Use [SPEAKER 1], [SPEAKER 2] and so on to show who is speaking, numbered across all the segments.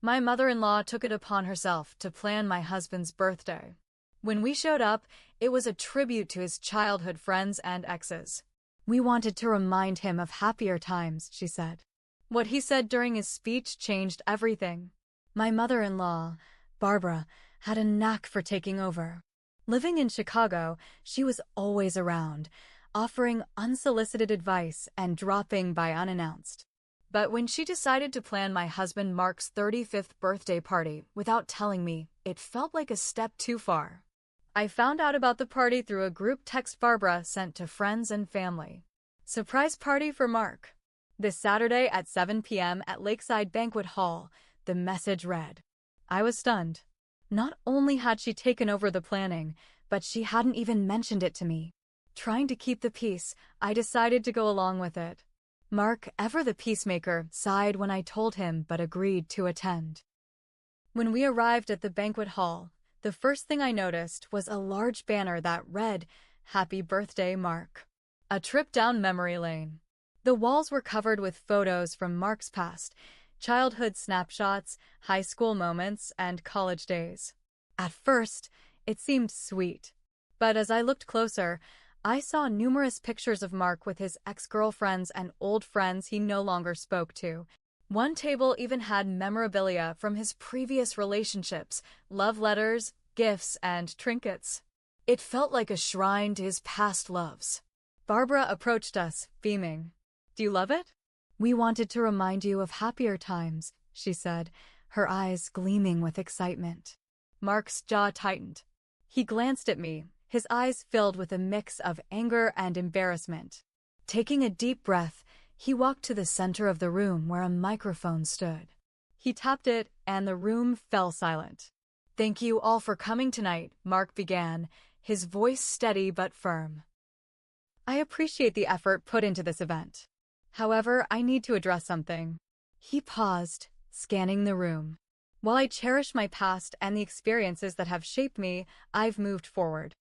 [SPEAKER 1] My mother-in-law took it upon herself to plan my husband's birthday. When we showed up, it was a tribute to his childhood friends and exes. We wanted to remind him of happier times, she said. What he said during his speech changed everything. My mother-in-law, Barbara, had a knack for taking over. Living in Chicago, she was always around, offering unsolicited advice and dropping by unannounced. But when she decided to plan my husband Mark's 35th birthday party without telling me, it felt like a step too far. I found out about the party through a group text Barbara sent to friends and family. Surprise party for Mark. This Saturday at 7 p.m. at Lakeside Banquet Hall, the message read. I was stunned. Not only had she taken over the planning, but she hadn't even mentioned it to me. Trying to keep the peace, I decided to go along with it. Mark, ever the peacemaker, sighed when I told him but agreed to attend. When we arrived at the banquet hall, the first thing I noticed was a large banner that read, Happy Birthday, Mark. A trip down memory lane. The walls were covered with photos from Mark's past, childhood snapshots, high school moments, and college days. At first, it seemed sweet. But as I looked closer, I saw numerous pictures of Mark with his ex-girlfriends and old friends he no longer spoke to. One table even had memorabilia from his previous relationships, love letters, gifts, and trinkets. It felt like a shrine to his past loves. Barbara approached us, beaming. Do you love it? We wanted to remind you of happier times, she said, her eyes gleaming with excitement. Mark's jaw tightened. He glanced at me, his eyes filled with a mix of anger and embarrassment. Taking a deep breath, he walked to the center of the room where a microphone stood. He tapped it, and the room fell silent. Thank you all for coming tonight, Mark began, his voice steady but firm. I appreciate the effort put into this event. However, I need to address something. He paused, scanning the room. While I cherish my past and the experiences that have shaped me, I've moved forward.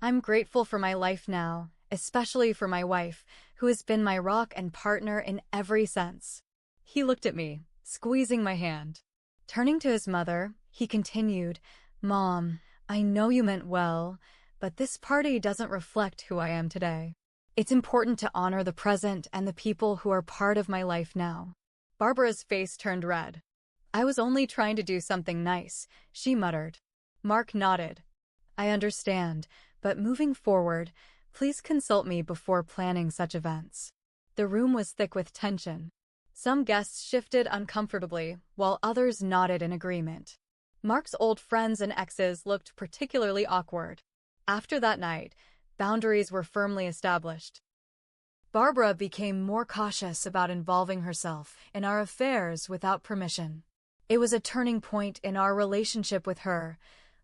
[SPEAKER 1] I'm grateful for my life now, especially for my wife, who has been my rock and partner in every sense. He looked at me, squeezing my hand. Turning to his mother, he continued, Mom, I know you meant well, but this party doesn't reflect who I am today. It's important to honor the present and the people who are part of my life now. Barbara's face turned red. I was only trying to do something nice, she muttered. Mark nodded. I understand, but moving forward, please consult me before planning such events. The room was thick with tension. Some guests shifted uncomfortably, while others nodded in agreement. Mark's old friends and exes looked particularly awkward. After that night, boundaries were firmly established. Barbara became more cautious about involving herself in our affairs without permission. It was a turning point in our relationship with her,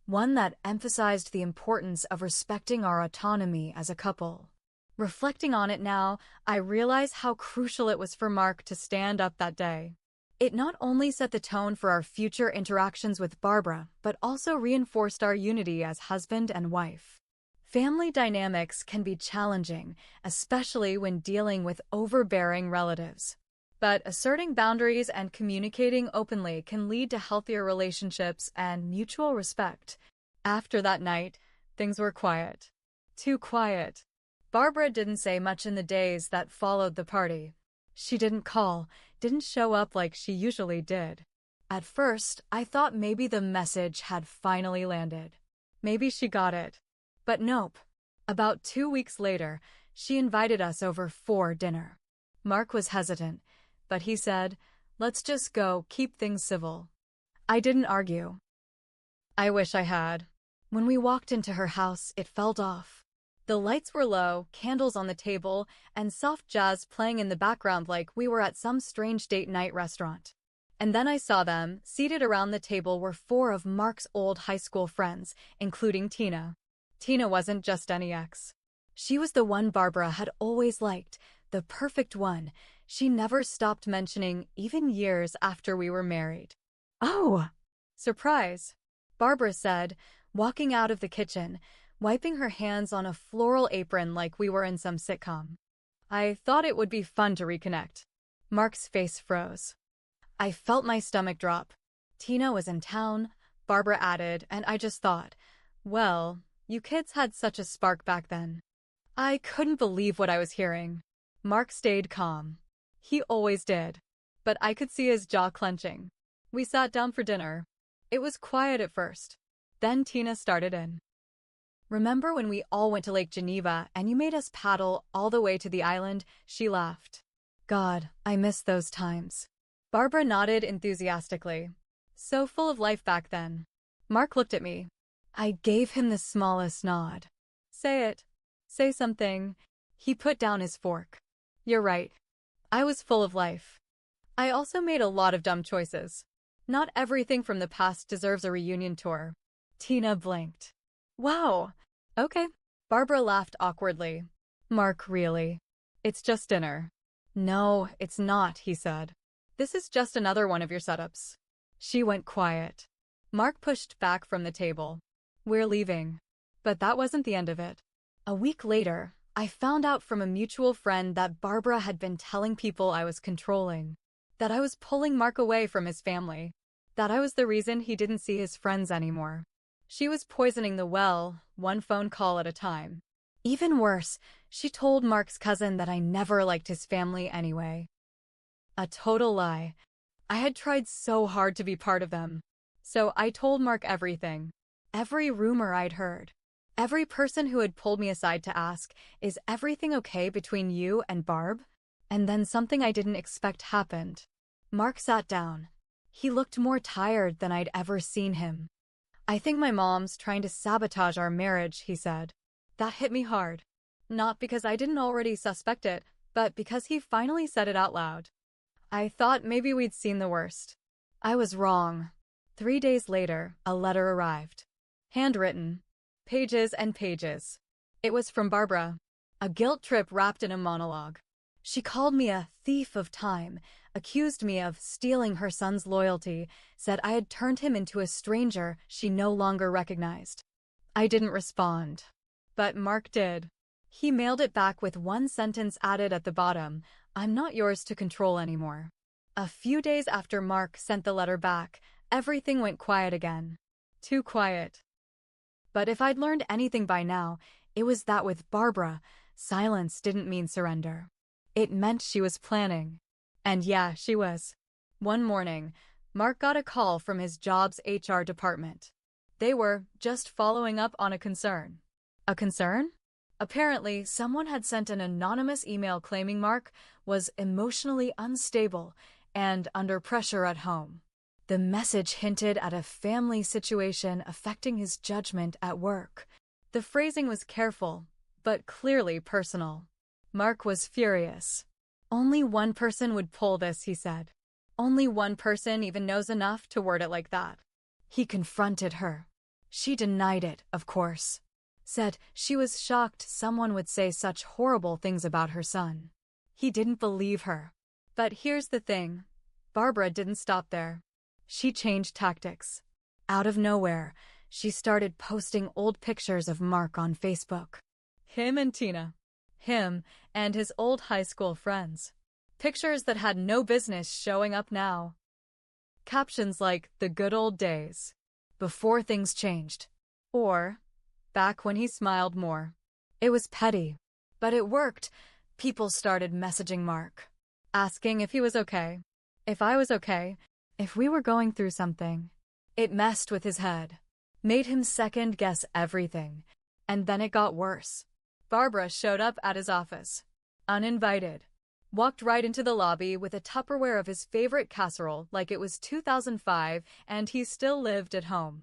[SPEAKER 1] one that emphasized the importance of respecting our autonomy as a couple. Reflecting on it now, I realize how crucial it was for Mark to stand up that day. It not only set the tone for our future interactions with Barbara, but also reinforced our unity as husband and wife. Family dynamics can be challenging, especially when dealing with overbearing relatives. But asserting boundaries and communicating openly can lead to healthier relationships and mutual respect. After that night, things were quiet. Too quiet. Barbara didn't say much in the days that followed the party. She didn't call, didn't show up like she usually did. At first, I thought maybe the message had finally landed. Maybe she got it. But nope. About 2 weeks later, she invited us over for dinner. Mark was hesitant, but he said, let's just go, keep things civil. I didn't argue. I wish I had. When we walked into her house, it felt off. The lights were low, candles on the table, and soft jazz playing in the background like we were at some strange date night restaurant. And then I saw them. Seated around the table were 4 of Mark's old high school friends, including Tina. Tina wasn't just any ex. She was the one Barbara had always liked, the perfect one. She never stopped mentioning, even years after we were married. Oh! Surprise! Barbara said, walking out of the kitchen, wiping her hands on a floral apron like we were in some sitcom. I thought it would be fun to reconnect. Mark's face froze. I felt my stomach drop. Tina was in town, Barbara added, and I just thought, well, you kids had such a spark back then. I couldn't believe what I was hearing. Mark stayed calm. He always did. But I could see his jaw clenching. We sat down for dinner. It was quiet at first. Then Tina started in. Remember when we all went to Lake Geneva and you made us paddle all the way to the island? She laughed. God, I miss those times. Barbara nodded enthusiastically. So full of life back then. Mark looked at me. I gave him the smallest nod. Say it. Say something. He put down his fork. You're right. I was full of life. I also made a lot of dumb choices. Not everything from the past deserves a reunion tour. Tina blinked. Wow. Okay. Barbara laughed awkwardly. Mark, really? It's just dinner. No, it's not, he said. This is just another one of your setups. She went quiet. Mark pushed back from the table. We're leaving. But that wasn't the end of it. A week later, I found out from a mutual friend that Barbara had been telling people I was controlling, that I was pulling Mark away from his family, that I was the reason he didn't see his friends anymore. She was poisoning the well, one phone call at a time. Even worse, she told Mark's cousin that I never liked his family anyway. A total lie. I had tried so hard to be part of them. So I told Mark everything. Every rumor I'd heard. Every person who had pulled me aside to ask, is everything okay between you and Barb? And then something I didn't expect happened. Mark sat down. He looked more tired than I'd ever seen him. I think my mom's trying to sabotage our marriage, he said. That hit me hard. Not because I didn't already suspect it, but because he finally said it out loud. I thought maybe we'd seen the worst. I was wrong. 3 days later, a letter arrived. Handwritten. Pages and pages. It was from Barbara. A guilt trip wrapped in a monologue. She called me a thief of time, accused me of stealing her son's loyalty, said I had turned him into a stranger she no longer recognized. I didn't respond. But Mark did. He mailed it back with one sentence added at the bottom, I'm not yours to control anymore. A few days after Mark sent the letter back, everything went quiet again. Too quiet. But if I'd learned anything by now, it was that with Barbara, silence didn't mean surrender. It meant she was planning. And yeah, she was. One morning, Mark got a call from his job's HR department. They were just following up on a concern. A concern? Apparently, someone had sent an anonymous email claiming Mark was emotionally unstable and under pressure at home. The message hinted at a family situation affecting his judgment at work. The phrasing was careful, but clearly personal. Mark was furious. Only one person would pull this, he said. Only one person even knows enough to word it like that. He confronted her. She denied it, of course. Said she was shocked someone would say such horrible things about her son. He didn't believe her. But here's the thing. Barbara didn't stop there. She changed tactics. Out of nowhere, she started posting old pictures of Mark on Facebook. Him and Tina. Him and his old high school friends. Pictures that had no business showing up now. Captions like, the good old days. Before things changed. Or, back when he smiled more. It was petty. But it worked. People started messaging Mark. Asking if he was okay. If I was okay. If we were going through something. It messed with his head. Made him second-guess everything. And then it got worse. Barbara showed up at his office. Uninvited. Walked right into the lobby with a Tupperware of his favorite casserole like it was 2005 and he still lived at home.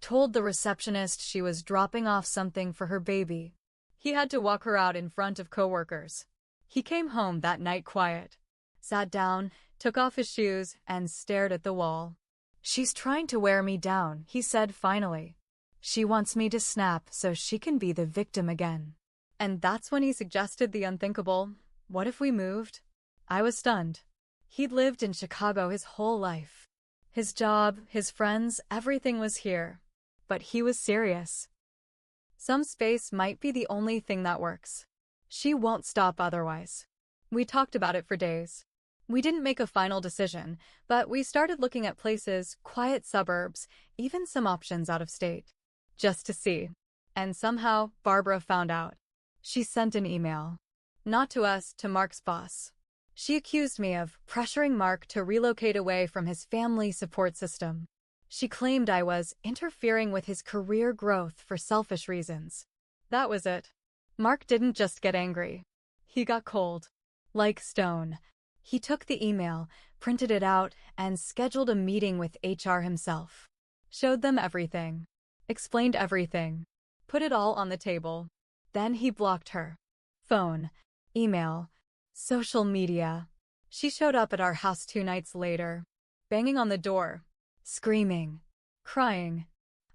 [SPEAKER 1] Told the receptionist she was dropping off something for her baby. He had to walk her out in front of coworkers. He came home that night quiet. Sat down, took off his shoes, and stared at the wall. She's trying to wear me down, he said finally. She wants me to snap so she can be the victim again. And that's when he suggested the unthinkable. What if we moved? I was stunned. He'd lived in Chicago his whole life. His job, his friends, everything was here. But he was serious. Some space might be the only thing that works. She won't stop otherwise. We talked about it for days. We didn't make a final decision, but we started looking at places, quiet suburbs, even some options out of state. Just to see. And somehow, Barbara found out. She sent an email. Not to us, to Mark's boss. She accused me of pressuring Mark to relocate away from his family support system. She claimed I was interfering with his career growth for selfish reasons. That was it. Mark didn't just get angry. He got cold. Like stone. He took the email, printed it out, and scheduled a meeting with HR himself. Showed them everything. Explained everything. Put it all on the table. Then he blocked her. Phone. Email. Social media. She showed up at our house 2 nights later. Banging on the door. Screaming. Crying.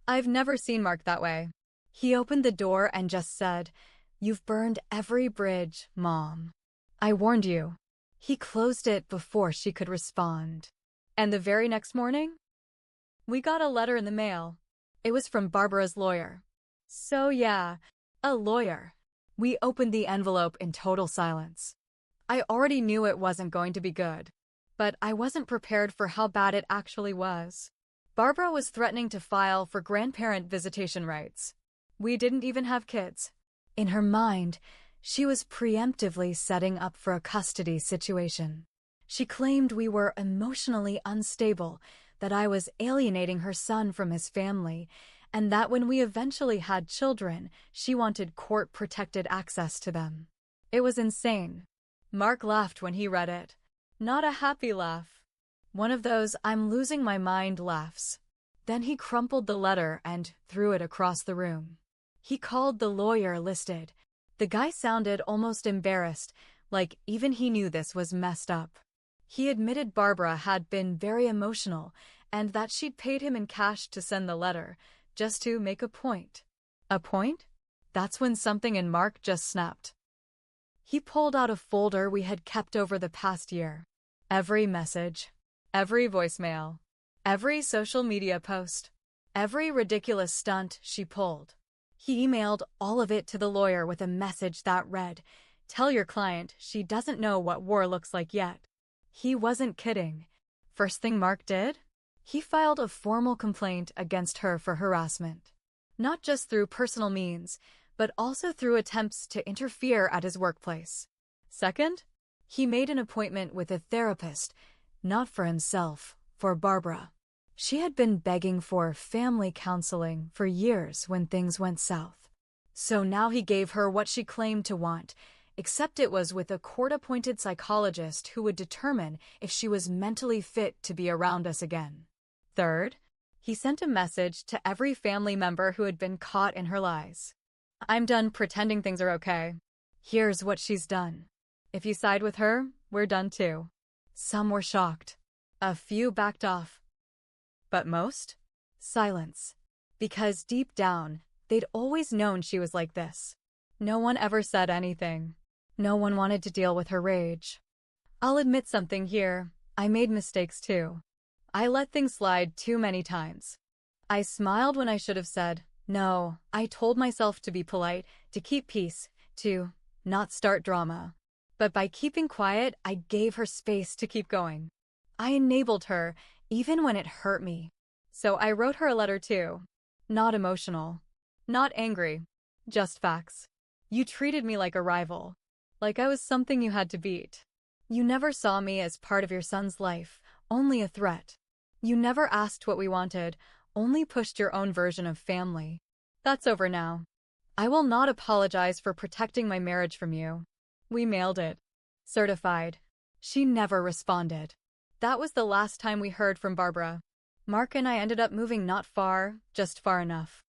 [SPEAKER 1] I've never seen Mark that way. He opened the door and just said, "You've burned every bridge, Mom. I warned you." He closed it before she could respond. And the very next morning, we got a letter in the mail. It was from Barbara's lawyer. So yeah, a lawyer. We opened the envelope in total silence. I already knew it wasn't going to be good, but I wasn't prepared for how bad it actually was. Barbara was threatening to file for grandparent visitation rights. We didn't even have kids. In her mind, she was preemptively setting up for a custody situation. She claimed we were emotionally unstable, that I was alienating her son from his family, and that when we eventually had children, she wanted court-protected access to them. It was insane. Mark laughed when he read it. Not a happy laugh. One of those I'm losing my mind laughs. Then he crumpled the letter and threw it across the room. He called the lawyer listed. The guy sounded almost embarrassed, like even he knew this was messed up. He admitted Barbara had been very emotional and that she'd paid him in cash to send the letter, just to make a point. A point? That's when something in Mark just snapped. He pulled out a folder we had kept over the past year. Every message, every voicemail, every social media post, every ridiculous stunt she pulled. He emailed all of it to the lawyer with a message that read, "Tell your client she doesn't know what war looks like yet." He wasn't kidding. First thing Mark did? He filed a formal complaint against her for harassment. Not just through personal means, but also through attempts to interfere at his workplace. Second, he made an appointment with a therapist, not for himself, for Barbara. She had been begging for family counseling for years when things went south. So now he gave her what she claimed to want, except it was with a court-appointed psychologist who would determine if she was mentally fit to be around us again. Third, he sent a message to every family member who had been caught in her lies. "I'm done pretending things are okay. Here's what she's done. If you side with her, we're done too." Some were shocked. A few backed off. But most? Silence. Because deep down, they'd always known she was like this. No one ever said anything. No one wanted to deal with her rage. I'll admit something here. I made mistakes too. I let things slide too many times. I smiled when I should have said, no. I told myself to be polite, to keep peace, to not start drama. But by keeping quiet, I gave her space to keep going. I enabled her, even when it hurt me. So I wrote her a letter too. Not emotional. Not angry. Just facts. You treated me like a rival. Like I was something you had to beat. You never saw me as part of your son's life, only a threat. You never asked what we wanted, only pushed your own version of family. That's over now. I will not apologize for protecting my marriage from you. We mailed it. Certified. She never responded. That was the last time we heard from Barbara. Mark and I ended up moving not far, just far enough.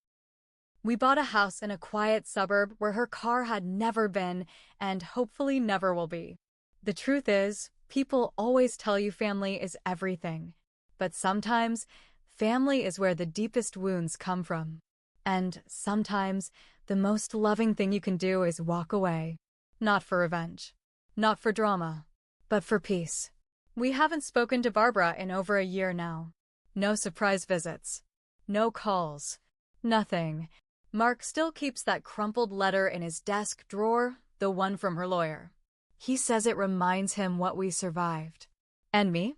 [SPEAKER 1] We bought a house in a quiet suburb where her car had never been and hopefully never will be. The truth is, people always tell you family is everything. But sometimes, family is where the deepest wounds come from. And sometimes, the most loving thing you can do is walk away. Not for revenge. Not for drama. But for peace. We haven't spoken to Barbara in over a year now. No surprise visits. No calls. Nothing. Mark still keeps that crumpled letter in his desk drawer, the one from her lawyer. He says it reminds him what we survived. And me?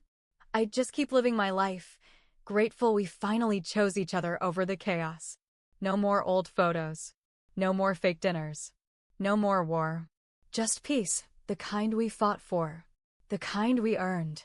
[SPEAKER 1] I just keep living my life, grateful we finally chose each other over the chaos. No more old photos. No more fake dinners. No more war. Just peace, the kind we fought for. The kind we earned.